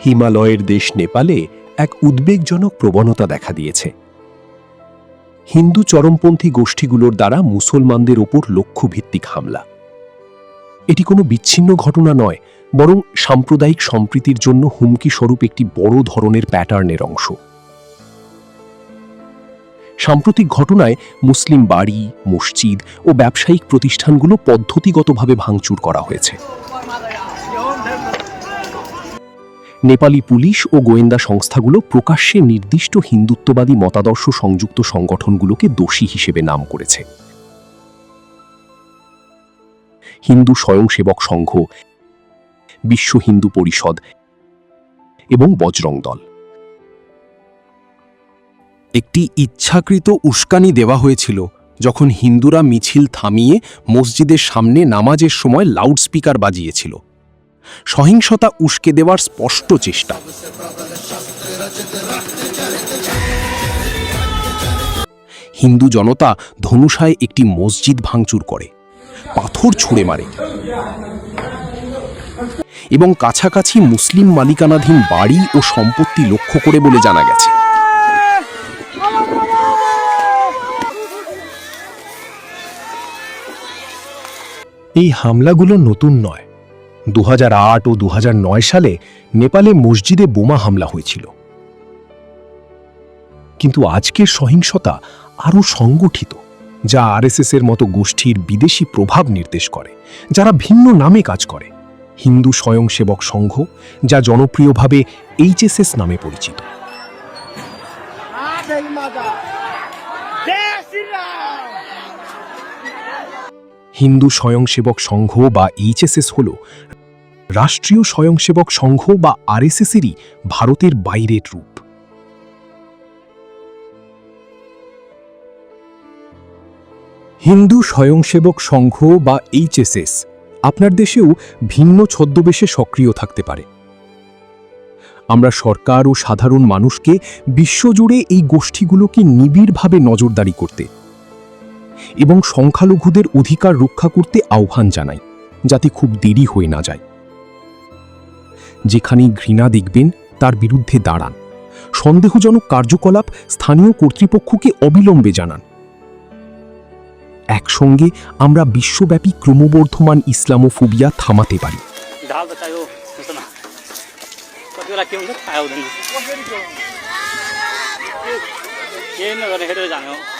হিমালয়ের দেশ নেপালে এক উদ্বেগজনক প্রবণতা দেখা দিয়েছে। হিন্দু চরমপন্থী গোষ্ঠীগুলোর দ্বারা মুসলমানদের ওপর লক্ষ্যভিত্তিক হামলা। এটি কোনো বিচ্ছিন্ন ঘটনা নয়, বরং সাম্প্রদায়িক সম্প্রীতির জন্য হুমকি স্বরূপ একটি বড় ধরনের প্যাটার্নের অংশ। সাম্প্রতিক ঘটনায় মুসলিম বাড়ি, মসজিদ ও ব্যবসায়িক প্রতিষ্ঠানগুলো পদ্ধতিগতভাবে ভাঙচুর করা হয়েছে। নেপালি পুলিশ ও গোয়েন্দা সংস্থাগুলো প্রকাশ্যে নির্দিষ্ট হিন্দুত্ববাদী মতাদর্শ সংযুক্ত সংগঠনগুলোকে দোষী হিসেবে নাম করেছে। হিন্দু স্বয়ংসেবক সংঘ, বিশ্ব হিন্দু পরিষদ এবং বজরং দল। একটি ইচ্ছাকৃত উস্কানি দেওয়া হয়েছিল যখন হিন্দুরা মিছিল থামিয়ে মসজিদের সামনে নামাজের সময় লাউডস্পিকার বাজিয়েছিল। সহিংসতা উস্কে দেওয়ার স্পষ্ট চেষ্টা। হিন্দু জনতা ধনুষায় একটি মসজিদ ভাঙচুর করে, পাথর ছুঁড়ে মারে এবং কাছাকাছি মুসলিম মালিকানাধীন বাড়ি ও সম্পত্তি লক্ষ্য করে বলে জানা গেছে। এই হামলাগুলো নতুন নয়। 2008 ও 2009 সালে নেপালে মসজিদে বোমা হামলা হয়েছিল। কিন্তু আজকের সহিংসতা আরও সংগঠিত, যা আরএসএসের মতো গোষ্ঠীর বিদেশি প্রভাব নির্দেশ করে, যারা ভিন্ন নামে কাজ করে। হিন্দু স্বয়ংসেবক সংঘ, যা জনপ্রিয়ভাবে এইচএসএস নামে পরিচিত। হিন্দু স্বয়ংসেবক সংঘ বা এইচএসএস হল রাষ্ট্রীয় স্বয়ংসেবক সংঘ বা আরএসএসেরই ভারতের বাইরের রূপ। হিন্দু স্বয়ংসেবক সংঘ বা এইচএসএস আপনার দেশেও ভিন্ন ছদ্মবেশে সক্রিয় থাকতে পারে। আমরা সরকার ও সাধারণ মানুষকে বিশ্বজুড়ে এই গোষ্ঠীগুলোকে নিবিড়ভাবে নজরদারি করতে এবং সংখ্যালঘুদের অধিকার রক্ষা করতে আহ্বান জানাই, যাতে খুব দেরি হয়ে না যায়। যেখানেই ঘৃণা দেখবেন তার বিরুদ্ধে দাঁড়ান। সন্দেহজনক কার্যকলাপ স্থানীয় কর্তৃপক্ষকে অবিলম্বে জানান। একসঙ্গে আমরা বিশ্বব্যাপী ক্রমবর্ধমান ইসলামোফোবিয়া থামাতে পারি। के नगर्ने हेरेर जाने हो।